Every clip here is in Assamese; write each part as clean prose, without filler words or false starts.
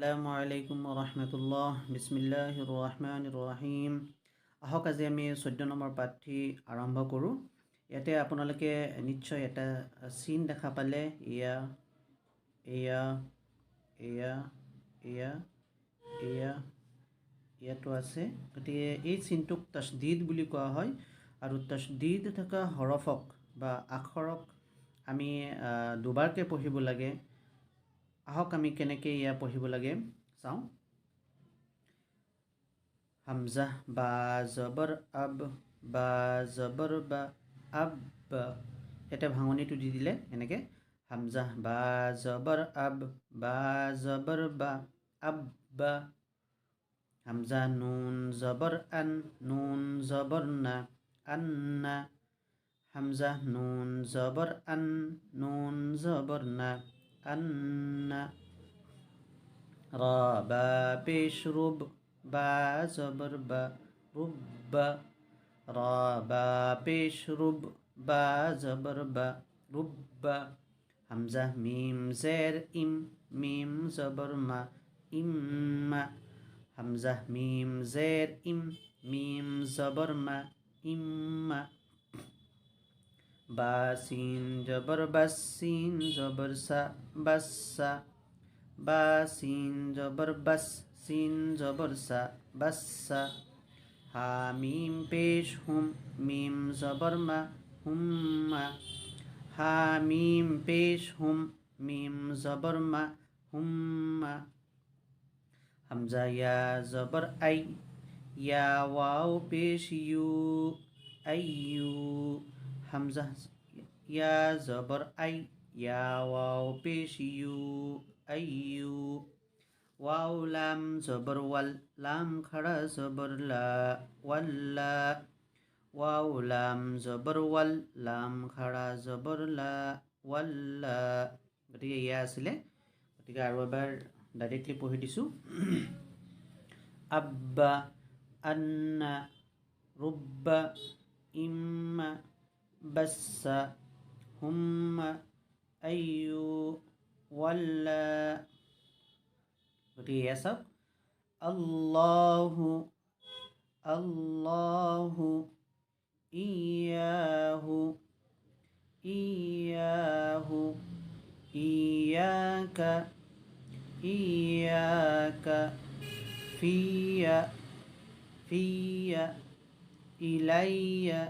আসসালামু আলাইকুম ৰহমতুল্লাহ বিসমিল্লাহিৰ ৰহমানিৰ ৰহিম। আহক আজি আমি 14 নম্বৰ পাঠটি আৰম্ভ কৰোঁ। ইয়াতে আপোনালোকে নিশ্চয় এটা চিন দেখা পালে, এয়া এয়া এয়া এয়া এয়া ইয়াতো আছে। গতিকে এই চিনটোক তাছদীদ বুলি কোৱা হয় আৰু তাছদীদ থকা হৰফক বা আখৰক আমি দুবাৰকৈ পঢ়িব লাগে। আহক আমি কেনেকৈ ইয়া পঢ়িব লাগে চাওঁ। হামজা বা জবৰ আব বা জবৰ বা আব, ইয়াতে ভাঙনিটো দি দিলে এনেকৈ হামজা বা জবৰ আব বা জবৰ বা আব বা। হামজা নুন জবৰ আন নুন জবৰ না আন্না। হামজা নুন জবৰ আন নুন জবৰ না আন্না। রা বা পেশ রুব বা জবর বা রুব্বা। রা বা পেশ রুব বা জবর বা রুব্বা। হামজা মিম জের ইম মিম জবর মা ইম্মা। হামজা মিম জের ইম মিম জবর মা ইম্মা। বা সিন জবর বাস সিন জবর সা বাসা। বা সিন জবর বাস সিন জবর সা বাসা। হা মিম পেশ হুম মিম জবর মা হুম্মা। হা মিম পেশ হুম মিম জবর মা হুম্মা। হামজা ইয়া জবর আই ইয়া ওয়াও পেশ ইউ আইয়ু। হামজা ইয়া জবর আই ইয়া ওয়াও পেশ ইউ আইয়ু। ওয়াও লাম জবর ওয়াল লাম খাড়া জবর লা ওয়াল্লা। ওয়াও লাম জবর ওয়াল লাম খাড়া জবর লা ওয়াল্লা। গতিকে ইয়া আছিলে। গতিকে আৰু এবাৰ ডাইৰেক্টলি পঢ়ি দিছোঁ। আব্বা আন্না রুব্বা ইম্মা বাসা হুম্মা আইয়ু ওয়াল্লা। গতিকে এয়া চাওক। আল্লাহু আল্লাহু ইয়াহু ইয়াহু ইয়াকা ইয়াকা ফিয়া ফিয়া ইলাইয়া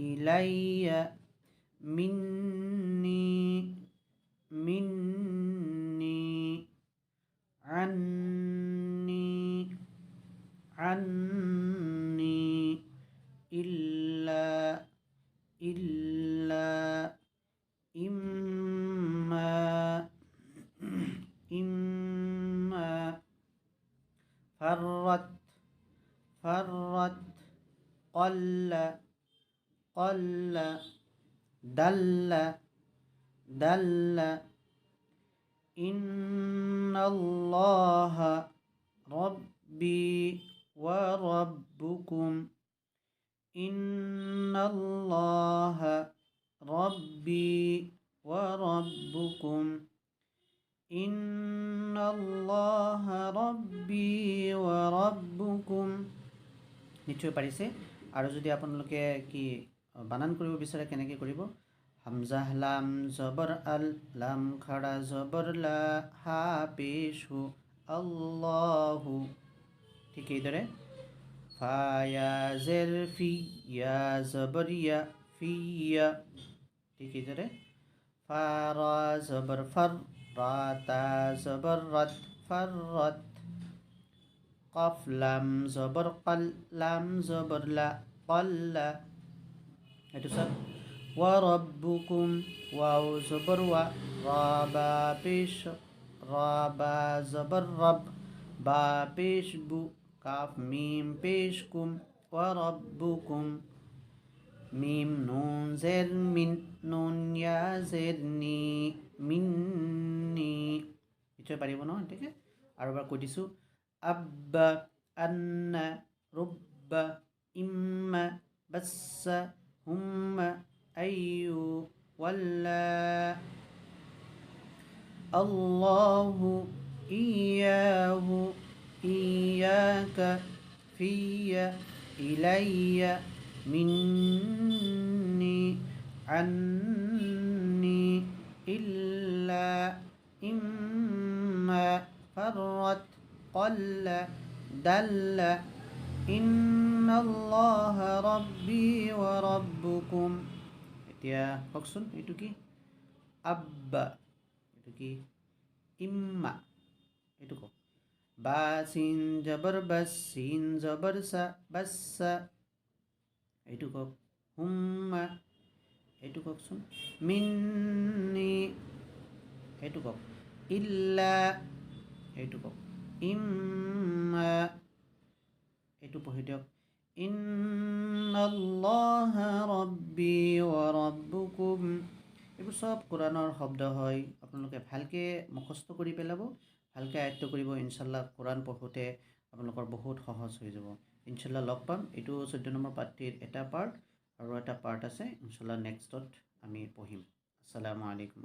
ইলাইয়া মিন্নি মিন্নি আন্নি আন্নি ইল্লা ইল্লা ইম্মা ইম্মা ফাররাত ফাররাত قل قل دل دل إن الله ربي وربكم إن الله ربي وربكم إن الله ربي وربكم। নিশ্চয় পাৰিছে। আৰু যদি আপোনালোকে কি বানান কৰিব বিচাৰে কেনেকৈ কৰিব? হামজা লাম জবৰ আল লাম খাড়া জবৰ লা হা পেশ হু আল্লাহু। ঠিক এইদৰে ফা ইয়া জেৰ ফি ইয়া জবৰ ইয়া ফিয়া। ঠিক এইদৰে ফা রা জবর ফর রা তা জবর রাত ফররাত। কফ লাম জবর কল লাম জবর লা কল্লা। এইটো চাওক। ওয়ারব্বুকুম ওয়াও জবর ওয়া রা বা পেশ রা বা জবর রব বা পেশ বু কাফ মিম পেশ কুম ওয়ারব্বুকুম। মিম নুন জের মিন নুন ইয়া জের নি মিন্নি। নিশ্চয় পাৰিব ন? ঠিক আছে। আৰু এবাৰ কৈ দিছোঁ। আব্বা আন্না রুব্বা ইম্মা বাসা হুম্মা আইয়ু ওয়াল্লা। আল্লাহু إياه إياك في إلي مني عني إلا إما فرت قل دل إن الله ربي وربكم এতিয়া কওকচোন এইটো কি আব্বা এইটো কি ইম্মা এইটো কওক বা সিন জবর বাস সিন জবর সা বাসা এইটো কওক হুম্মা এইটো কওকচোন মিন্নি এইটো কওক ইল্লা এইটো কওক ইম্মা এইটো পঢ়ি দিয়ক ইন্নাল্লাহা ৰাব্বি ওয়া ৰাব্বুকুম এইবোৰ সব কোৰআনৰ শব্দ হয় আপোনালোকে ভালকৈ মুখস্থ কৰি পেলাব ভালকৈ আয়ত্ত কৰিব ইনশাল্লাহ কোৰআন পঢ়োঁতে আপোনালোকৰ বহুত সহজ হৈ যাব ইনশাল্লাহ লগ পাম এইটো 14 নম্বৰ পাঠটিৰ এটা পাৰ্ট আৰু এটা পাৰ্ট আছে ইনশাল্লাহ নেক্সটত আমি পঢ়িম আসসালামু আলাইকুম